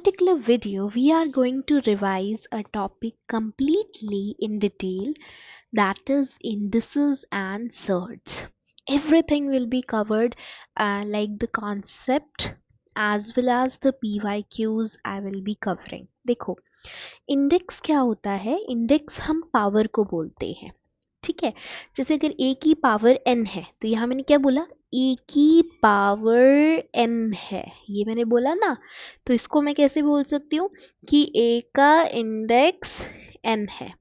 Particular video we are going to revise a topic completely in detail, that is indices and surds. Everything will be covered, like the concept as well as the PYQs I will be covering. देखो, index क्या होता है? Index हम power को बोलते हैं, ठीक है। जैसे अगर ए की पावर एन है तो यहाँ मैंने क्या बोला? ए की पावर एन है, ये मैंने बोला ना। तो इसको मैं कैसे बोल सकती हूँ कि ए का इंडेक्स एन है।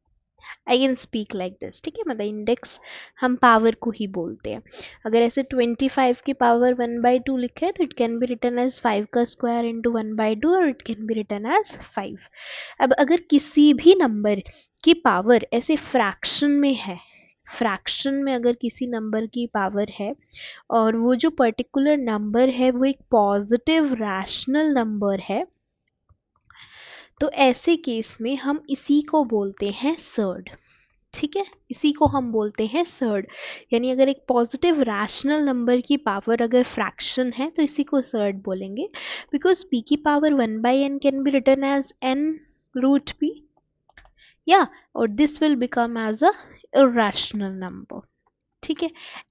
I can speak like this, ठीक है। मतलब इंडेक्स हम पावर को ही बोलते हैं। अगर ऐसे 25 की पावर 1/2 लिखे है तो it can be written as 5 का स्क्वायर इंटू 1/2 और it can be written as 5। अब अगर किसी भी नंबर की पावर ऐसे फ्रैक्शन में है, फ्रैक्शन में अगर किसी नंबर की पावर है और वो जो पर्टिकुलर नंबर है वो एक पॉजिटिव रैशनल नंबर है, तो ऐसे केस में हम इसी को बोलते हैं सर्ड, ठीक है। इसी को हम बोलते हैं सर्ड। यानी अगर एक पॉजिटिव रैशनल नंबर की पावर अगर फ्रैक्शन है तो इसी को सर्ड बोलेंगे, बिकॉज p की power 1/n can be written as n root p, या और this will become as a irrational number, ठीक है।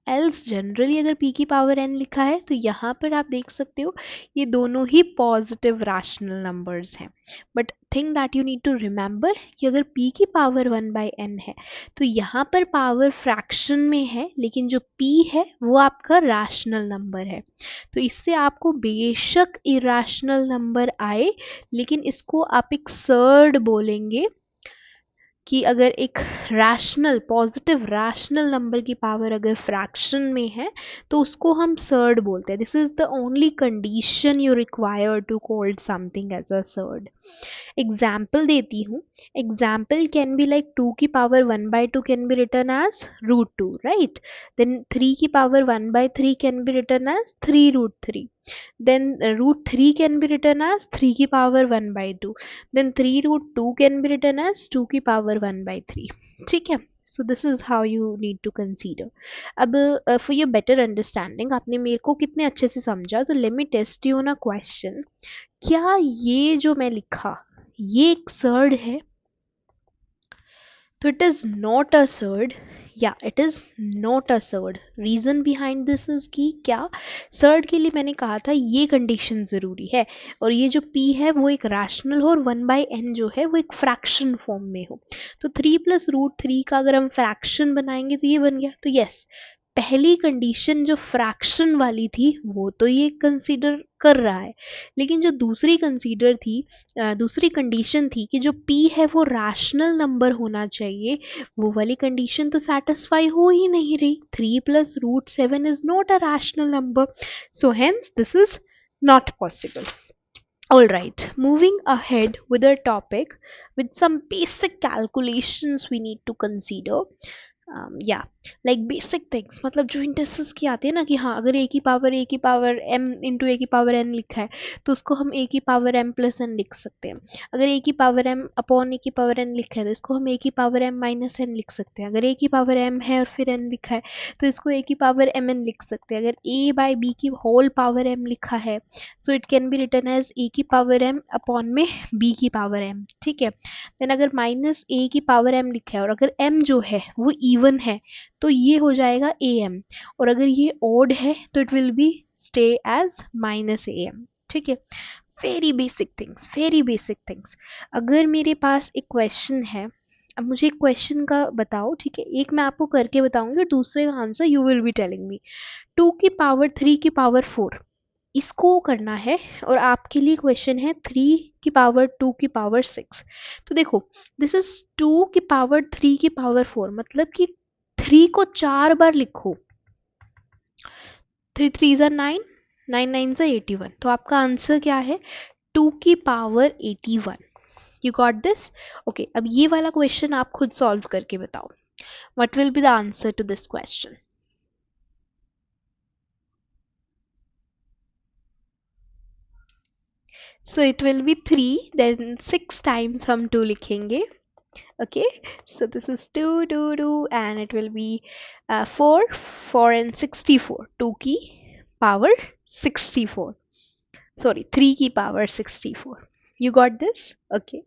एल्स जनरली अगर p की पावर n लिखा है तो यहाँ पर आप देख सकते हो ये दोनों ही पॉजिटिव रैशनल नंबर्स हैं। But thing that you need to remember कि अगर p की पावर 1/n है तो यहाँ पर पावर फ्रैक्शन में है, लेकिन जो p है वो आपका रैशनल नंबर है। तो इससे आपको बेशक इरेशनल नंबर आए, लेकिन इसको आप एक सर्ड बोलेंगे कि अगर एक रैशनल पॉजिटिव रैशनल नंबर की पावर अगर फ्रैक्शन में है तो उसको हम सर्ड बोलते हैं। This is the only condition you require to call something as a surd. Example देती हूँ। एग्जाम्पल कैन बी लाइक 2 की power 1/2 can be written as √2, right. Then 3 की power 1/3 can be written as 3√3। then √3 can be written as 3 की power 1/2, then 3√2 can be written as 2 की power 1/3, ठीक है। so this is how you need to consider. अब for your better understanding, आपने मेरे को कितने अच्छे से समझा, तो let me test you on a question. क्या ये जो मैं लिखा ये एक सर्ड है? तो it is not a surd, या it is not a surd. Reason behind this is कि क्या सर्ड के लिए मैंने कहा था ये कंडीशन जरूरी है और ये जो p है वो एक रैशनल हो और 1/n जो है वो एक फ्रैक्शन फॉर्म में हो। तो 3 + √3 का अगर हम फ्रैक्शन बनाएंगे तो ये बन गया। तो यस, पहली कंडीशन जो फ्रैक्शन वाली थी वो तो ये कंसीडर कर रहा है, लेकिन जो दूसरी कंसीडर थी, दूसरी कंडीशन थी कि जो p है वो रैशनल नंबर होना चाहिए, वो वाली कंडीशन तो सेटिस्फाई हो ही नहीं रही। 3 + √7 is not a rational number, so hence this is not possible. All right, moving ahead with our topic with some basic calculations we need to consider. या लाइक बेसिक थिंग्स, मतलब जो indexes की आती है ना कि हाँ अगर ए की पावर m इंटू ए की पावर n लिखा है तो उसको हम ए की पावर m + n लिख सकते हैं। अगर ए की पावर m अपॉन ए की पावर n लिखा है तो इसको हम ए की पावर m - n लिख सकते हैं। अगर ए की पावर m है और फिर n लिखा है तो इसको ए की पावर mn लिख सकते हैं। अगर a/b की होल पावर m लिखा है so it can be written as A की पावर m अपॉन में b की पावर m, ठीक है। देन अगर -a की पावर m लिखा है और अगर m जो है वो इवन है तो ये हो जाएगा am, और अगर ये ओड है तो it will be stay as -am, ठीक है। Very basic things, very basic things. अगर मेरे पास एक क्वेश्चन है, अब मुझे एक क्वेश्चन का बताओ, ठीक है। एक मैं आपको करके बताऊंगी और दूसरे का answer you will be telling me. 2 की पावर 3 की पावर 4 इसको करना है और आपके लिए क्वेश्चन है 3 की पावर 2 की पावर 6। तो देखो, दिस इज 2 की पावर 3 की पावर 4, मतलब कि 3 को 4 बार लिखो। 3 3 ज़ा 9, 9 9 ज़ा 81, तो आपका आंसर क्या है? 2 की power 81। You got this? Okay, अब ये वाला क्वेश्चन आप खुद सॉल्व करके बताओ। What will be the answer to this question? So it will be 3, then 6 times हम 2 लिखेंगे. Okay, so this is 2 2 2 and it will be 4 4 and 64, 2 की power 64, sorry 3 की power 64. You got this? Okay,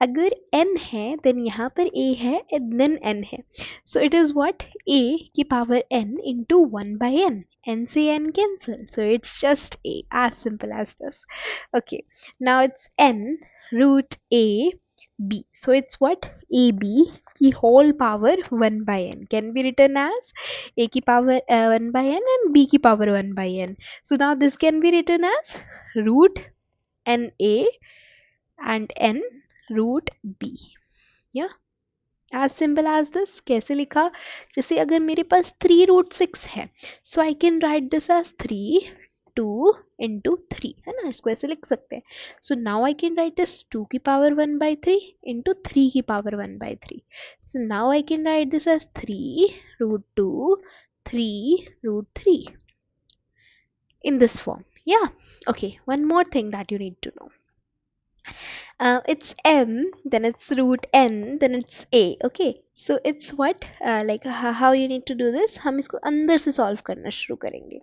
अगर n है then यहाँ पर a है and then n है, so it is what, a की power n into 1/n, n से n cancel, so it's just a, as simple as this. Okay, now it's n root a b, so it's what, ab की whole power 1/n can be written as a की power 1/n and b की power 1/n. So now this can be written as root n a and n root b. Yeah, as simple as this. कैसे लिखा, जैसे अगर मेरे पास 3√6 है, so I can write this as 3 2 into 3, है ना, इसको ऐसे लिख सकते हैं. So now I can write this 2 की power 1/3 into 3 की power 1/3. So now I can write this as 3 root 2 3 root 3 in this form. Yeah. Okay, one more thing that you need to know. It's m, then it's root n, then it's a. Okay, so it's what, like how you need to do this, हम इसको अंदर से solve करना शुरू करेंगे.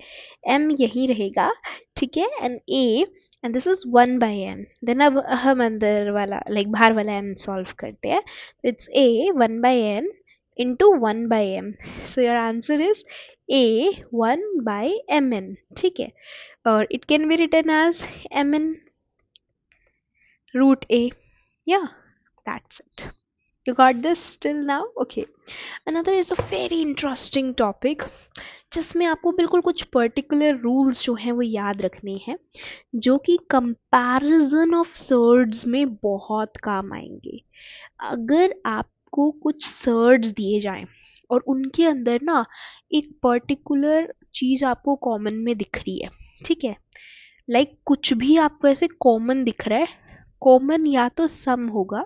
m यही रहेगा, ठीक है, and a, and this is 1/n. then अब हम अंदर वाला like बाहर वाला n solve करते हैं. It's a 1/n into 1/m. So your answer is a 1/mn. ठीक है, और it can be written as mn root a. Yeah, that's it. You got this till now? Okay, another is a very interesting topic जिसमें आपको बिल्कुल कुछ particular rules जो हैं वो याद रखने हैं, जो कि कंपैरिजन ऑफ सर्ड्स में बहुत काम आएंगे. अगर आपको कुछ सर्ड्स दिए जाएं और उनके अंदर ना एक पर्टिकुलर चीज आपको कॉमन में दिख रही है, ठीक है, लाइक कुछ भी आपको ऐसे कॉमन दिख रहा है, कॉमन या तो सम होगा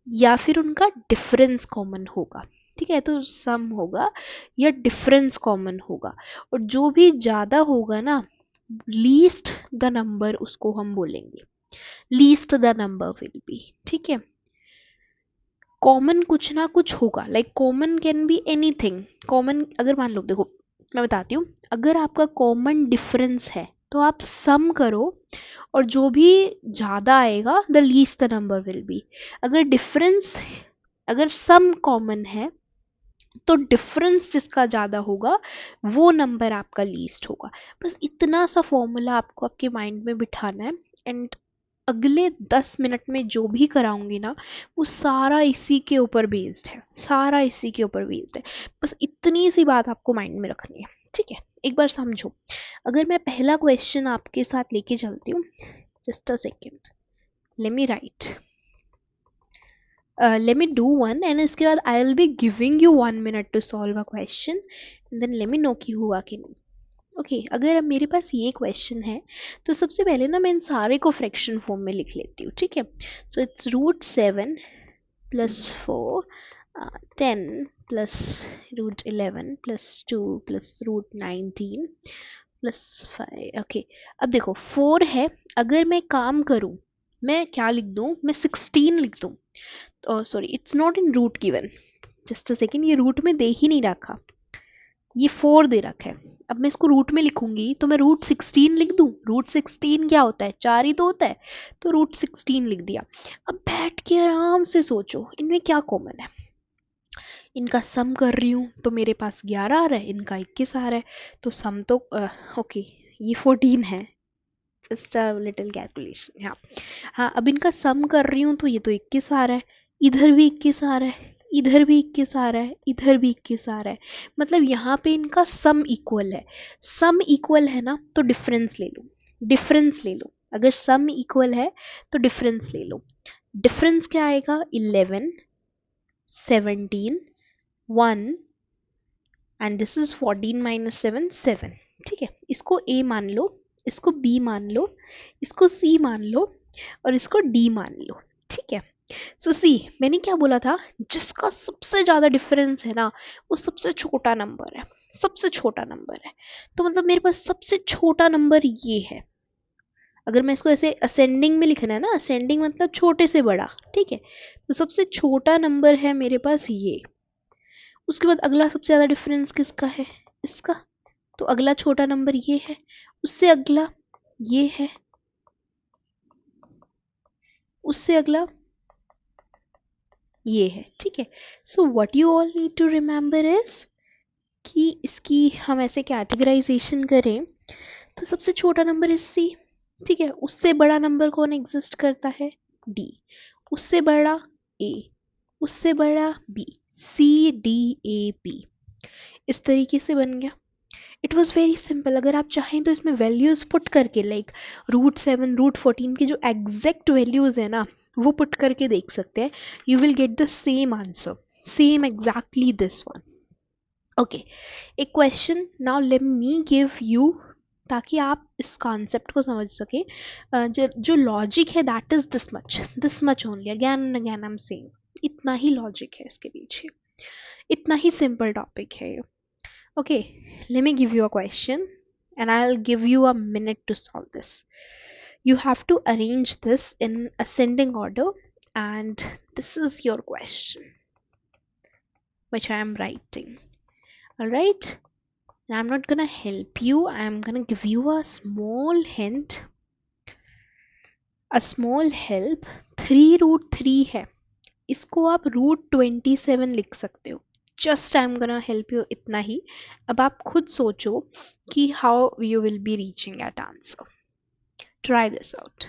या फिर उनका डिफरेंस कॉमन होगा, ठीक है, तो सम होगा या डिफरेंस कॉमन होगा, और जो भी ज़्यादा होगा ना, लीस्ट द नंबर उसको हम बोलेंगे, least the number will be, ठीक है. कॉमन कुछ ना कुछ होगा, like common can be anything. Common अगर मान लो, देखो मैं बताती हूँ, अगर आपका कॉमन डिफरेंस है तो आप सम करो और जो भी ज़्यादा आएगा the least the number will be. अगर डिफरेंस, अगर सम कॉमन है तो डिफरेंस जिसका ज़्यादा होगा वो नंबर आपका लीस्ट होगा. बस इतना सा फॉर्मूला आपको आपके माइंड में बिठाना है, एंड अगले 10 मिनट में जो भी कराऊंगी ना वो सारा इसी के ऊपर बेस्ड है, सारा इसी के ऊपर बेस्ड है. बस इतनी सी बात आपको माइंड में रखनी है, ठीक है. एक बार समझो, अगर मैं पहला क्वेश्चन आपके साथ लेके चलती हूँ, just a second, let me right, let me do one, and इसके बाद I will be giving you 1 minute to solve a question, and then let me know कि हुआ कि नहीं. ओके, अगर अब मेरे पास ये क्वेश्चन है तो सबसे पहले ना मैं इन सारे को फ्रैक्शन फॉर्म में लिख लेती हूँ, ठीक है. So it's √7 + 4 10 + √11 + 2 + √19 + 5. ओके, अब देखो 4 है, अगर मैं काम करूँ मैं क्या लिख दूँ, मैं 16 लिख दूँ. Sorry, it's not in root given, just a second, ये रूट में दे ही नहीं रखा, ये 4 दे रखा है. अब मैं इसको रूट में लिखूंगी तो मैं √16 लिख दूं. √16 क्या होता है, 4 ही तो होता है, तो √16 लिख दिया. अब बैठ के आराम से सोचो इनमें क्या कॉमन है. इनका सम कर रही हूँ तो मेरे पास 11 आ रहा है, इनका 21 आ रहा है, तो सम तो ओके ये 14 है, जस्ट अ लिटिल कैलकुलेशन. हाँ हाँ, अब इनका सम कर रही हूँ तो ये तो 21 आ रहा है, इधर भी 21 आ रहा है, इधर भी 21 आ रहा है, इधर भी 21 आ रहा है, मतलब यहाँ पे इनका सम इक्वल है. सम इक्वल है ना तो डिफरेंस ले लो, डिफरेंस ले लो. अगर सम इक्वल है तो डिफरेंस ले लो. डिफरेंस क्या आएगा, 11 17 1 एंड दिस इज 14 - 7 7, ठीक है. इसको ए मान लो, इसको बी मान लो, इसको सी मान लो और इसको डी मान लो, ठीक है. सो सी, मैंने क्या बोला था, जिसका सबसे ज्यादा डिफरेंस है ना वो सबसे छोटा नंबर है, सबसे छोटा नंबर है. तो मतलब मेरे पास सबसे छोटा नंबर ये है. अगर मैं इसको ऐसे असेंडिंग में लिखना है ना, असेंडिंग मतलब छोटे से बड़ा, ठीक है, तो सबसे छोटा नंबर है मेरे पास ये. उसके बाद अगला सबसे ज्यादा डिफरेंस किसका है, इसका, तो अगला छोटा नंबर ये है, उससे अगला ये है, उससे अगला ये है, ठीक है। So what you all need to remember is कि इसकी हम ऐसे कैटेगराइजेशन करें तो सबसे छोटा नंबर इज सी, ठीक है। उससे बड़ा नंबर कौन एग्जिस्ट करता है, डी। उससे बड़ा ए, उससे बड़ा B, C D A P, इस तरीके से बन गया। It was very simple. अगर आप चाहें तो इसमें वैल्यूज पुट करके लाइक √7 √14 की जो एग्जैक्ट वैल्यूज है ना वो पुट करके देख सकते हैं। You will get the same answer, same exactly this one. Okay, एक question now let me give you, ताकि आप इस कॉन्सेप्ट को समझ सके। जो लॉजिक है that is this much only, again and again I am saying, इतना ही लॉजिक है इसके पीछे, इतना ही सिंपल टॉपिक है ये। Okay, let me give you a question and I'll give you a minute to solve this. You have to arrange this in ascending order, and this is your question which I am writing. Alright? And I'm not gonna help you, I'm gonna give you a small hint, a small help. 3√3 है, इसको आप √27 लिख सकते हो। Just I am gonna help you इतना ही। अब आप खुद सोचो कि how you will be reaching at answer. Try this out.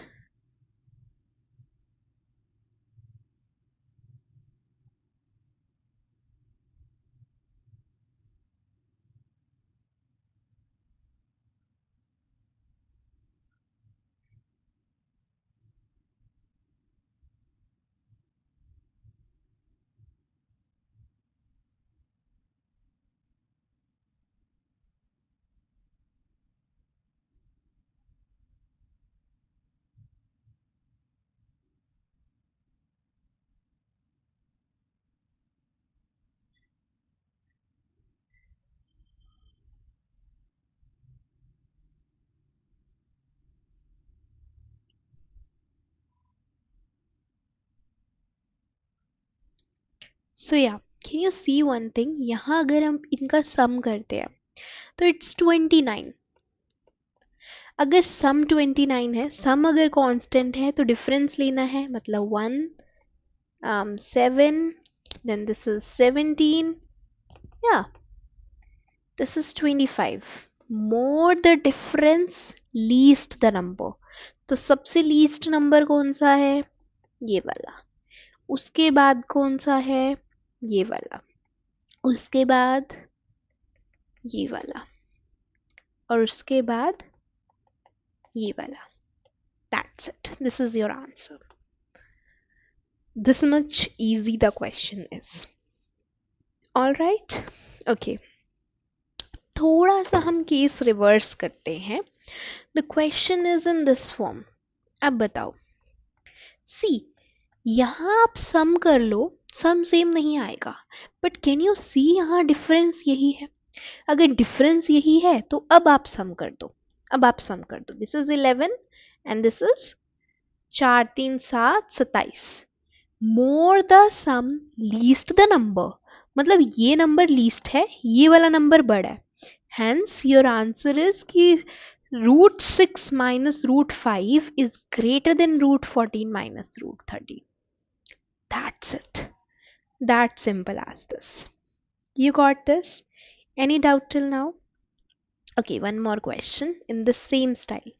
So yeah, can you see one thing, यहाँ अगर हम इनका सम करते हैं तो इट्स 29। अगर सम 29 है, सम अगर कांस्टेंट है तो डिफरेंस लेना है, मतलब 1 7, then this is 17, yeah, this is 25. More the difference, least the number. तो सबसे लीस्ट नंबर कौन सा है, ये वाला। उसके बाद कौन सा है, ये वाला। उसके बाद ये वाला, और उसके बाद ये वाला। That's it. This is your answer. This much easy the question is. All right. Okay. थोड़ा सा हम केस रिवर्स करते हैं। The question is in this form. अब बताओ, सी यहाँ आप सम कर लो, सम सेम नहीं आएगा, बट कैन यू सी यहाँ डिफरेंस यही है। अगर डिफरेंस यही है तो अब आप सम कर दो, अब आप सम कर दो। This is 11 and this is 4 3 7 27। More the sum least the number, मतलब ये नंबर लीस्ट है, ये वाला नंबर बड़ा है। Hence, your answer is कि √6 minus √5 is greater than √14 minus √13. That's it. That simple as this. You got this? Any doubt till now? Okay, one more question in the same style.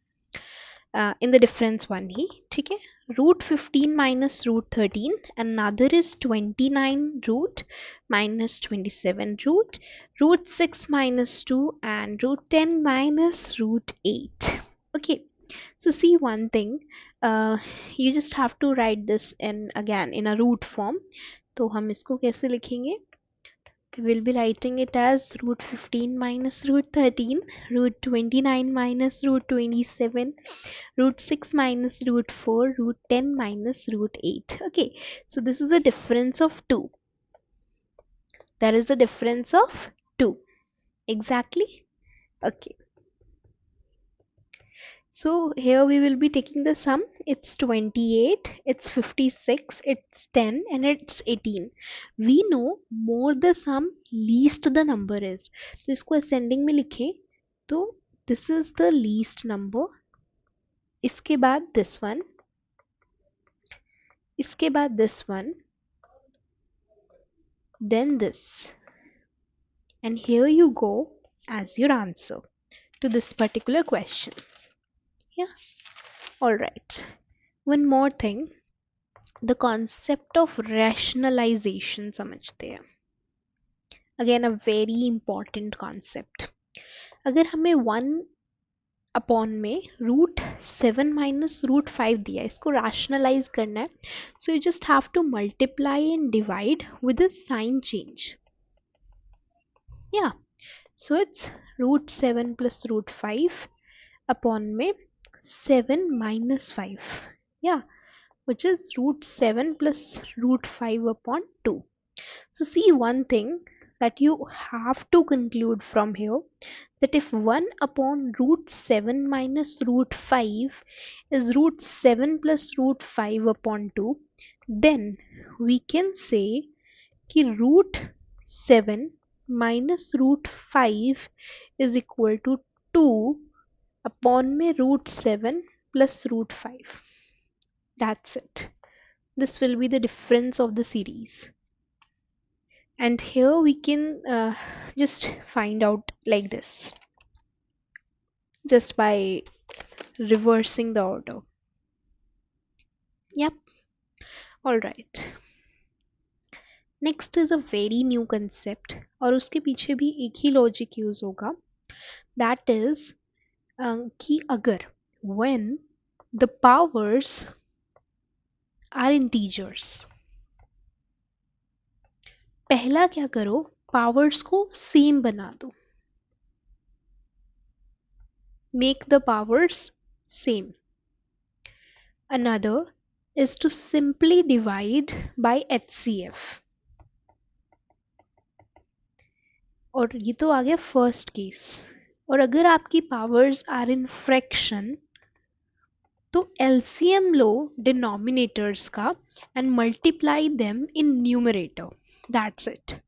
In the difference one ही, ठीक है। √15 minus √13, another is 29 root minus 27 root, √6 minus 2, and √10 minus √8. Okay, so see one thing, you just have to write this in again in a root form. तो हम इसको कैसे लिखेंगे, we will be writing it as √15 minus √13, √29 minus √27, √6 minus √4, √10 minus √8. Okay, so this is a difference of 2. There is a difference of 2. Exactly. Okay. So here we will be taking the sum. It's 28, it's 56, it's 10, and it's 18. We know more the sum, least the number is. तो इसको ascending में लिखें तो this is the least number. इसके बाद this one, इसके बाद this one, then this, and here you go as your answer to this particular question. Yeah, all right. One more thing, the concept of rationalization समझते हैं. Again, a very important concept. अगर हमें 1 upon में √7 - √5 दिया है, इसको rationalize करना है, so you just have to multiply and divide with a sign change. Yeah, so it's √7 plus √5 upon में 7 minus 5. Yeah, which is √7 plus √5 upon 2. So see one thing that you have to conclude from here, that if 1 upon √7 minus √5 is √7 plus √5 upon 2, then we can say कि √7 minus √5 is equal to 2 upon में √7 plus √5. That's it. This will be the difference of the series. And here we can just find out like this, just by reversing the order. Yep. All right. Next is a very new concept, और उसके पीछे भी एक ही logic use होगा. That is कि अगर when the powers are integers, पहला क्या करो, powers को same बना दो. Make the powers same. Another is to simply divide by HCF. और ये तो आ गया फर्स्ट केस. और अगर आपकी पावर्स आर इन फ्रैक्शन, तो एलसीएम लो डिनोमिनेटर्स का and multiply them in numerator. That's it.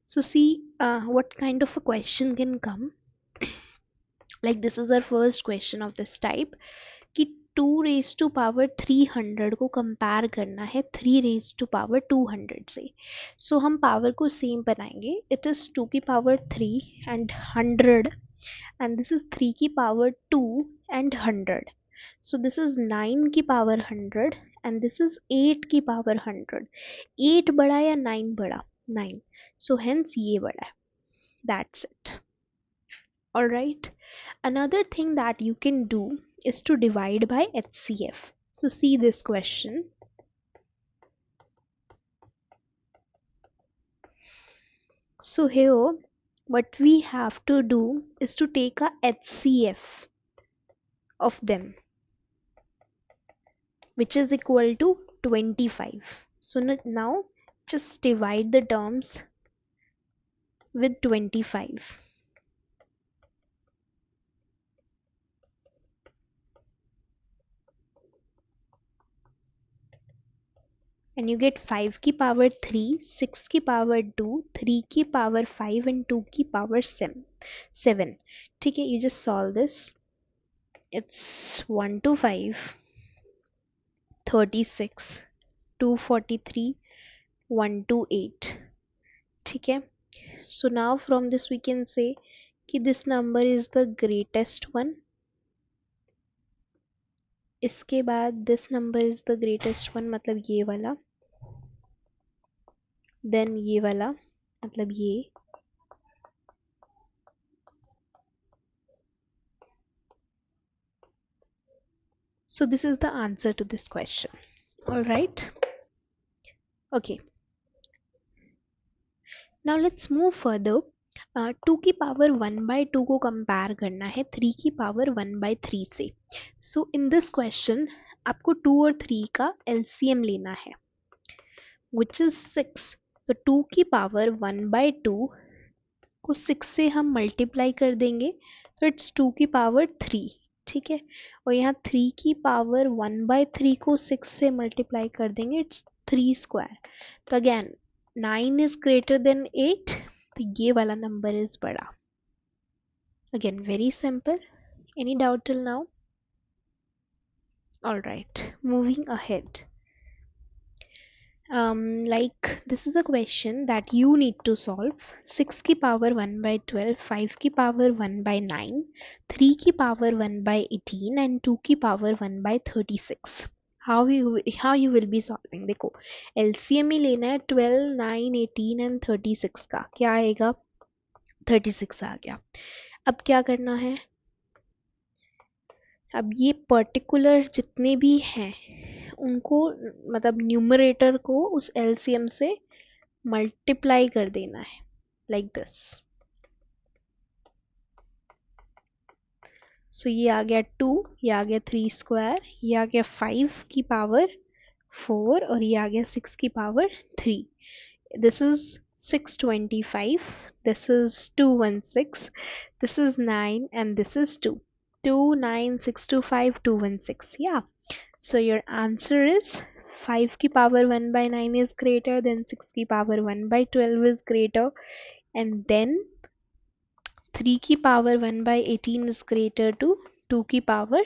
So see what kind of a question can come. Like this is our first question of this type, कि 2 raised to power 300 को compare करना है 3 raised to power 200 से. सो हम power को same बनाएंगे. It is 2 की power 3 and 100, and this is 3 की power 2 and 100. So this is 9 की पावर 100 and this is 8 की पावर 100. 8 बड़ा या 9 बड़ा? 9. So hence ये बड़ा है. That's it. Alright. Another thing that you can do is to divide by HCF. So see this question. So here what we have to do is to take a HCF of them, which is equal to 25. So now just divide the terms with 25. And you get 5 की power 3, 6 की power 2, 3 की power 5 and 2 की power 7. ठीक है, you just solve this. It's 1 to 5, 36, 243, 1 to 8. ठीक है. So now from this we can say कि this number is the greatest one. इसके बाद this number is the greatest one, मतलब ये वाला. Then ये वाला, मतलब ये. So this is the answer to this question. All right. Okay. Now let's move further. 2 की पावर 1/2 को कंपेयर करना है 3 की पावर 1/3 से. सो इन दिस क्वेश्चन आपको 2 और 3 का एलसीएम लेना है, विच इज 6. तो 2 की पावर 1/2 को 6 से हम मल्टीप्लाई कर देंगे, तो इट्स 2 की पावर 3. ठीक है. और यहाँ 3 की पावर 1/3 को 6 से मल्टीप्लाई कर देंगे, इट्स 3 स्क्वायर. तो अगेन 9 is greater than 8, तो ये वाला नंबर इज बड़ा. Again very simple. Any doubt till now? All right, moving ahead. Like this is a question that you need to solve. 6 की power 1 by 12, 5 की power 1 by 9, 3 की power 1 by 18 and 2 की power 1 by 36. How you will be solving? देखो LCM ही लेना है. 12, 9, 18 and 36 का क्या आएगा? 36 आ गया. अब क्या करना है? अब ये पर्टिकुलर जितने भी हैं उनको मतलब न्यूमरेटर को उस एलसीएम से मल्टीप्लाई कर देना है लाइक दिस. सो ये आ गया 2, ये आ गया 3 स्क्वायर, ये आ गया 5 की पावर 4 और ये आ गया 6 की power 3. This is 625, this is 216, this is 9 and this is 2. 29625 216. Yeah, so your answer is 5 की power 1 by 9 is greater, then 6 की power 1 by 12 is greater, and then 3 की power 1 by 18 is greater to 2 की power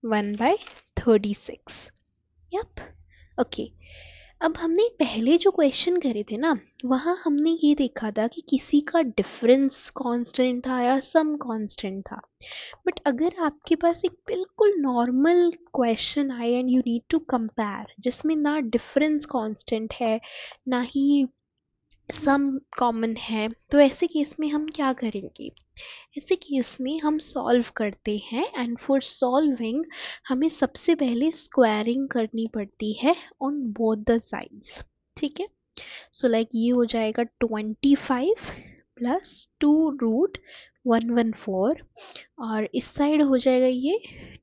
1 by 36. Yep. Okay. अब हमने पहले जो question करे थे ना वहाँ हमने ये देखा था कि किसी का डिफरेंस कांस्टेंट था या सम कांस्टेंट था. बट अगर आपके पास एक बिल्कुल नॉर्मल क्वेश्चन आए and you need to compare जिसमें ना डिफरेंस कांस्टेंट है ना ही सम कॉमन है, तो ऐसे केस में हम क्या करेंगे? ऐसे केस में हम सॉल्व करते हैं एंड फॉर सॉल्विंग हमें सबसे पहले स्क्वायरिंग करनी पड़ती है ऑन बोथ द साइड्स. ठीक है. सो लाइक ये हो जाएगा 25 प्लस 2√114 और इस साइड हो जाएगा ये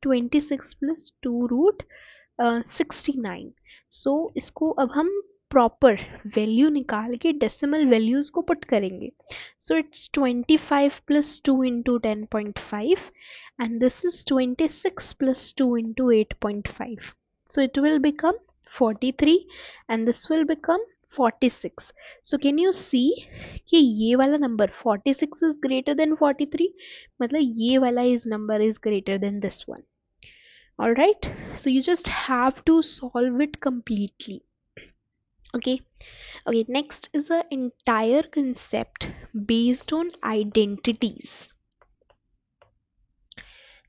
26 प्लस 2√69. सो इसको अब हम प्रॉपर वैल्यू निकाल के डेसिमल वैल्यूज को पुट करेंगे. So it's 25 plus 2 into 10.5 and this is 26 plus 2 into 8.5. So it will become 43 and this will become 46. So can you see कि ये वाला number 46 is greater than 43, मतलब ये वाला is number is greater than this one. Alright, so you just have to solve it completely. Okay. Okay, next is an entire concept based on identities.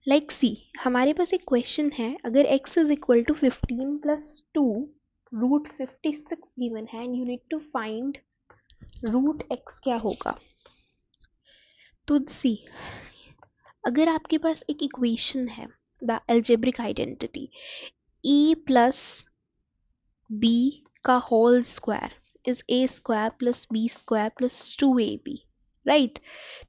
Like see, हमारे पास एक question है, अगर x is equal to 15 plus 2√56 given है and you need to find root x क्या होगा. तो see, अगर आपके पास एक इक्वेशन है the algebraic identity a plus b का whole square is a square plus b square plus 2ab, right?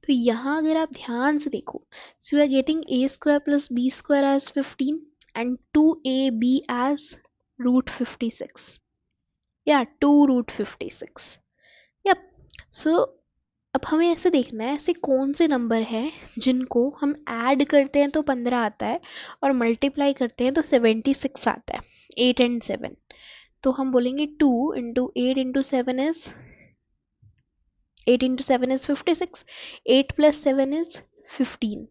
तो यहाँ अगर आप ध्यान से देखो, so you are getting a square plus b square as 15 and 2ab as √56. Yeah, 2√56. Yep. So अब हमें ऐसे देखना है ऐसे कौन से नंबर हैं जिनको हम ऐड करते हैं तो 15 आता है और मल्टीप्लाई करते हैं तो 76 आता है. 8 and 7. तो हम बोलेंगे 2 into 8 into 7 is 8 into 7 is 56. 8 plus 7 is 15.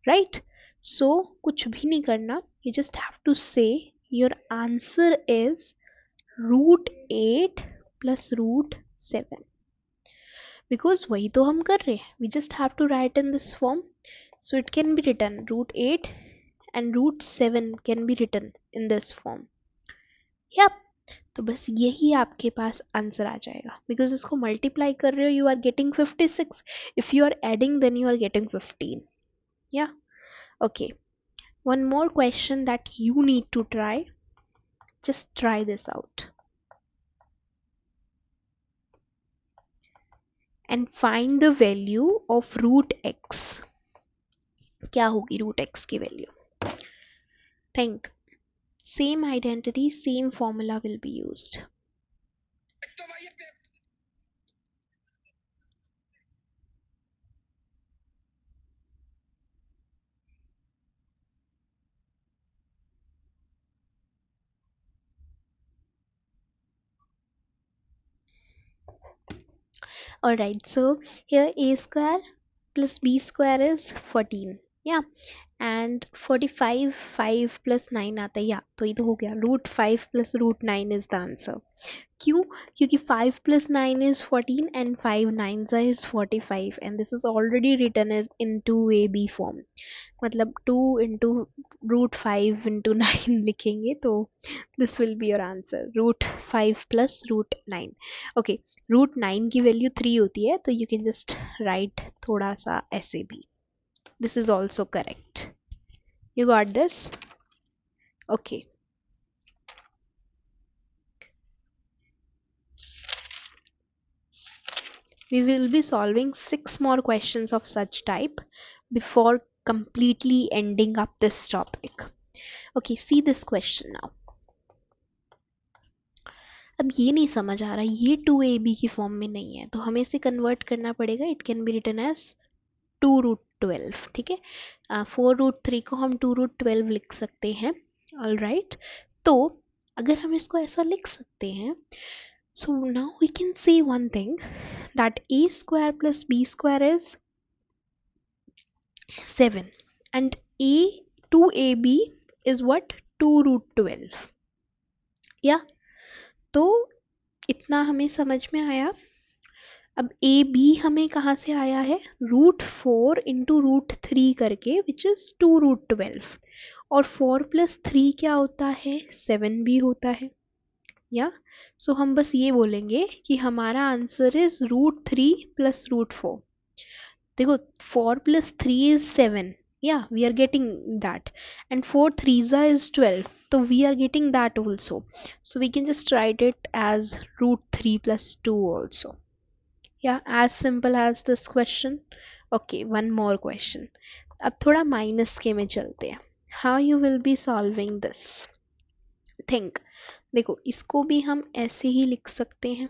Right? So कुछ भी नहीं करना. You just have to say your answer is √8 plus √7. Because वही तो हम कर रहे हैं. We just have to write in this form. So it can be written √8 and √7 can be written in this form. Yep. तो बस यही आपके पास आंसर आ जाएगा. बिकॉज इसको मल्टीप्लाई कर रहे हो you are getting 56. If you are adding then you are getting 15. या okay. One more question that you need to try. Just try this out and find the value of √x. क्या होगी √x की value? Think. Same identity, same formula will be used. Alright, so here a square plus b square is 14. Yeah, and 45 5 plus 9 आता है, या तो ये तो हो गया, √5 प्लस √9 इज द आंसर. क्यों? क्योंकि 5 plus 9 is 14 and 5 9s is 45 and this is already written as in 2ab form. मतलब 2 into √5 into 9 लिखेंगे तो this will be your answer, √5 plus √9. Okay, √9 की वैल्यू 3 होती है तो you can just write थोड़ा सा ऐसे भी. This is also correct. You got this? Okay. We will be solving 6 more questions of such type before completely ending up this topic. Okay, see this question now. अब ये नहीं समझ आ रहा, ये 2ab की फॉर्म में नहीं है तो हमें इसे कन्वर्ट करना पड़ेगा. It can be written as 2√12. ठीक है, 4√3 को हम 2√12 लिख सकते हैं. ऑल राइट, तो अगर हम इसको ऐसा लिख सकते हैं, so now we can say one thing, that a square plus b square is 7 and a 2ab is what, 2√12. या तो इतना हमें समझ में आया. अब ए बी हमें कहाँ से आया है, √4 इंटू √3 करके विच इज 2√12. और 4 प्लस 3 क्या होता है, 7 भी होता है. या सो हम बस ये बोलेंगे कि हमारा आंसर इज √3 प्लस √4. देखो 4 plus 3 is 7. Yeah, we are getting that. And 4 3s is 12. So we are getting that also. So we can just write it as √3 plus 2 also. Yeah, as simple as this question. Okay, one more question. अब थोड़ा minus के में चलते हैं. How you will be solving this? Think. देखो इसको भी हम ऐसे ही लिख सकते हैं.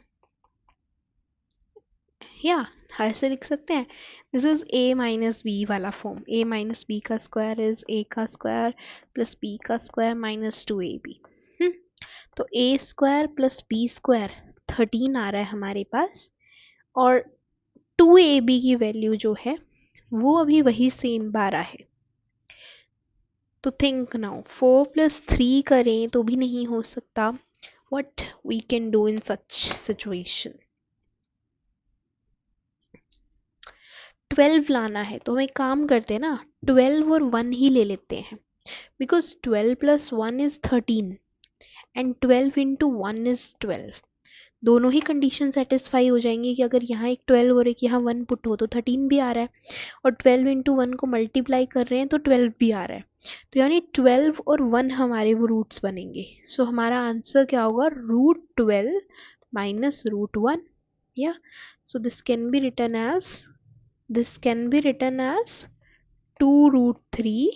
या ऐसे लिख सकते हैं. This is a minus B वाला फॉर्म. a माइनस बी का स्क्वायर इज a का स्क्वायर प्लस b का स्क्वायर माइनस 2ab. तो a square plus b square 13 आ रहा है हमारे पास, और 2ab की वैल्यू जो है वो अभी वही सेम 12 है. तो थिंक नाउ, 4 प्लस 3 करें तो भी नहीं हो सकता. What we can do in such situation, 12 लाना है तो हम एक काम करते हैं ना, 12 और 1 ही ले लेते हैं. Because 12 plus 1 is 13 and 12 into 1 is 12. दोनों ही कंडीशन सेटिस्फाई हो जाएंगी कि अगर यहाँ एक 12 और एक यहाँ 1 पुट हो तो 13 भी आ रहा है, और 12 इंटू 1 को मल्टीप्लाई कर रहे हैं तो 12 भी आ रहा है. तो यानी 12 और 1 हमारे वो रूट्स बनेंगे. सो हमारा आंसर क्या होगा, √12 माइनस √1. या so this can be written as, this can be written as 2√3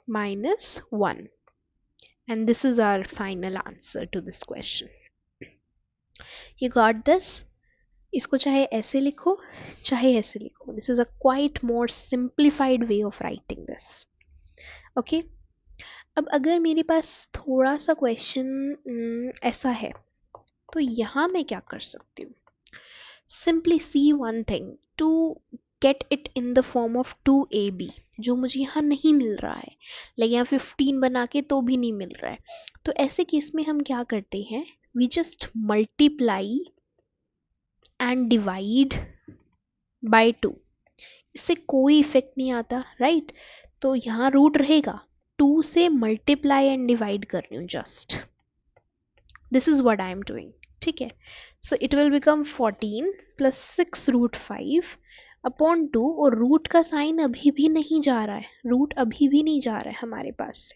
minus 1, and this is our final answer to this question. You got this? इसको चाहे ऐसे लिखो चाहे ऐसे लिखो, this is a quite more simplified way of writing this. Okay, अब अगर मेरे पास थोड़ा सा क्वेश्चन ऐसा है तो यहाँ मैं क्या कर सकती हूँ. Simply see one thing, to get it in the form of 2ab, जो मुझे यहाँ नहीं मिल रहा है, लाइक यहाँ 15 बना के तो भी नहीं मिल रहा है. तो ऐसे केस में हम क्या करते हैं, we just multiply and divide by 2. इससे कोई इफेक्ट नहीं आता, राइट. तो यहाँ रूट रहेगा, 2 से मल्टीप्लाई एंड डिवाइड कर रही हूँ just. This is what I am doing. ठीक है, so it will become 14 plus 6√5 upon 2, और रूट का साइन अभी भी नहीं जा रहा है, रूट अभी भी नहीं जा रहा है हमारे पास से.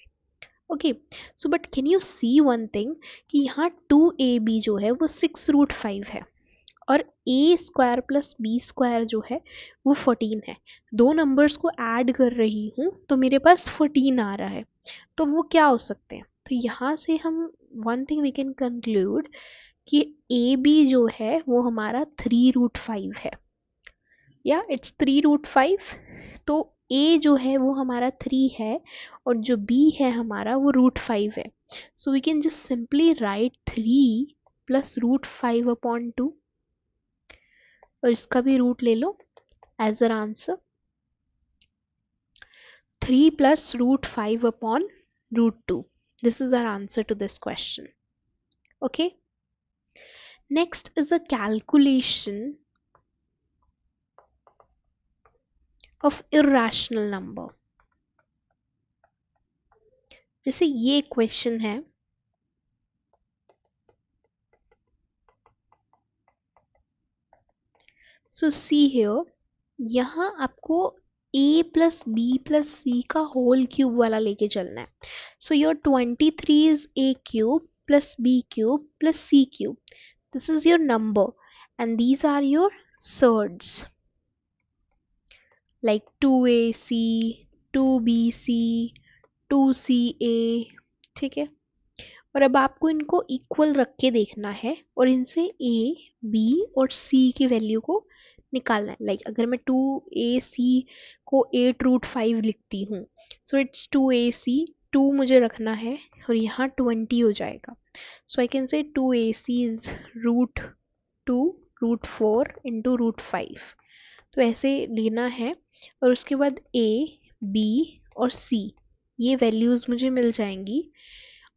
Okay, so but can you see one thing कि यहाँ 2ab जो है वो 6√5 है, और a square plus b square जो है वो 14 है. दो नंबर्स को ऐड कर रही हूँ तो मेरे पास 14 आ रहा है. तो वो क्या हो सकते हैं, तो यहाँ से हम one thing we can conclude कि ए बी जो है वो हमारा 3√5 है. या इट्स 3√5. तो ए जो है वो हमारा 3 है और जो बी है हमारा वो √5 है. So we can just simply write 3 plus √5 upon 2, और इसका भी रूट ले लो as a answer. 3 plus root 5 upon root 2. This is our answer to this question. Okay. Next is a calculation of irrational number. जैसे ये question है, सो see here, यहाँ आपको a plus b plus c का whole cube वाला लेके चलना है. So your 23 is a cube plus b cube plus c cube. This is your number and these are your surds like 2ac, 2bc, 2ca. ठीक है. और अब आपको इनको इक्वल रख के देखना है और इनसे a, b और c की वैल्यू को निकालना है. लाइक अगर मैं 2ac को 8 रूट 5 लिखती हूँ, सो इट्स 2ac, 2 मुझे रखना है और यहाँ 20 हो जाएगा. सो आई can say 2ac is root 2 root 4 into root 5. तो ऐसे लेना है और उसके बाद a, b और c ये वैल्यूज़ मुझे मिल जाएंगी.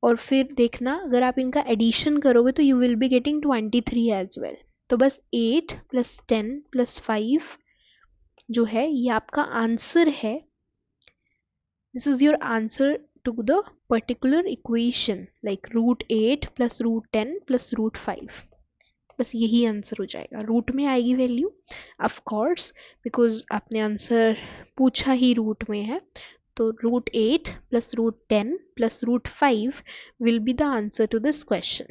और फिर देखना अगर आप इनका एडिशन करोगे तो you will be getting 23 as well. तो बस 8 प्लस 10 प्लस 5 जो है ये आपका आंसर है. This is your answer to the particular equation like root 8 plus root 10 plus root 5. बस यही आंसर हो जाएगा. रूट में आएगी वैल्यू ऑफ कोर्स बिकॉज आपने आंसर पूछा ही रूट में है. तो root 8 plus root 10 plus root 5 will be the answer to this question.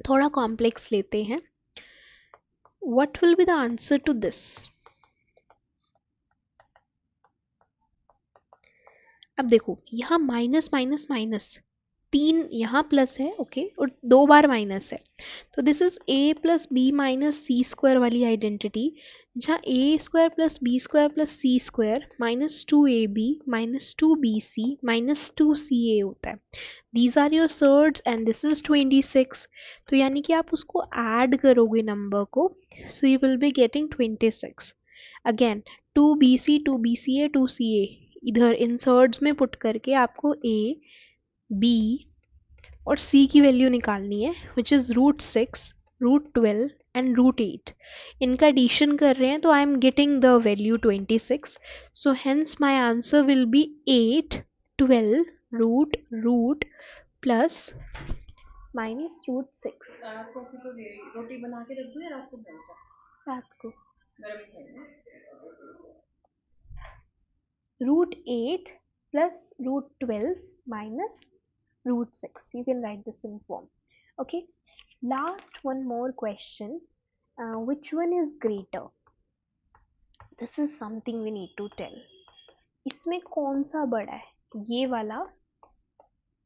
थोड़ा कॉम्प्लेक्स लेते हैं. What will be the answer to this? अब देखो यहाँ माइनस माइनस माइनस, 3 यहाँ प्लस है ओके और 2 बार माइनस है. तो this is a plus B minus C square वाली आइडेंटिटी, जहाँ a square plus B square plus C square minus 2ab minus 2bc minus 2ca होता है. These are your surds and this is 26. तो यानी कि आप उसको ऐड करोगे नंबर को, so you will be getting 26. Again 2bc 2bca 2ca इधर इंसर्ट्स में पुट करके आपको a, b और c की वैल्यू निकालनी है which is root 6, root 12 and root 8. इनका एडिशन कर रहे हैं तो I am getting the value 26. So hence my answer will be 8, 12 root plus minus root 6. रोटी बना के रख दूं या रात को बनाऊं? रात को. गरम ही खाएंगे. Root 8 plus root 12 minus root 6. You can write this in form. Okay. Last one more question. Which one is greater? This is something we need to tell. इसमें कौन सा बड़ा है, ये वाला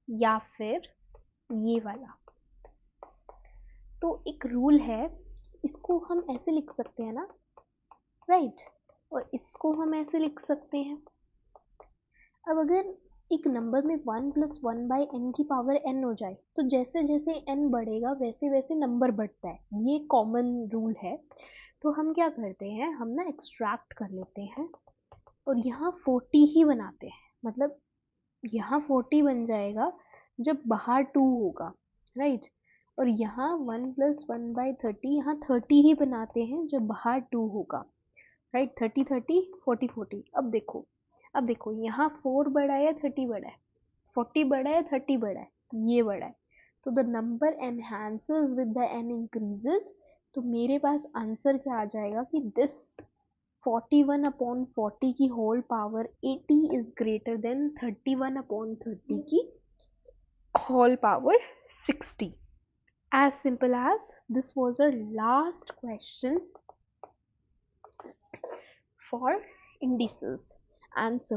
या फिर ये वाला? तो एक रूल है, इसको हम ऐसे लिख सकते हैं ना, राइट? और इसको हम ऐसे लिख सकते हैं. अब अगर एक नंबर में 1 प्लस 1 बाई एन की पावर n हो जाए तो जैसे जैसे n बढ़ेगा वैसे वैसे नंबर बढ़ता है. ये कॉमन रूल है. तो हम क्या करते हैं, हम ना एक्सट्रैक्ट कर लेते हैं और यहाँ 40 ही बनाते हैं. मतलब यहाँ 40 बन जाएगा जब बाहर 2 होगा, राइट? और यहाँ 1 प्लस 1 बाई 30, यहाँ 30 ही बनाते हैं जब बाहर 2 होगा, राइट? 30 30 40 40. अब देखो यहाँ 4 बड़ा है या 30 बड़ा है, 40 बड़ा है या 30 बड़ा है, ये बड़ा है. तो the number enhances with the n increases. तो मेरे पास आंसर क्या आ जाएगा कि दिस 41 अपॉन 40 की whole power 80 is greater than 31 upon 30 की whole power 60. As simple as this was our last question for indices. Answer.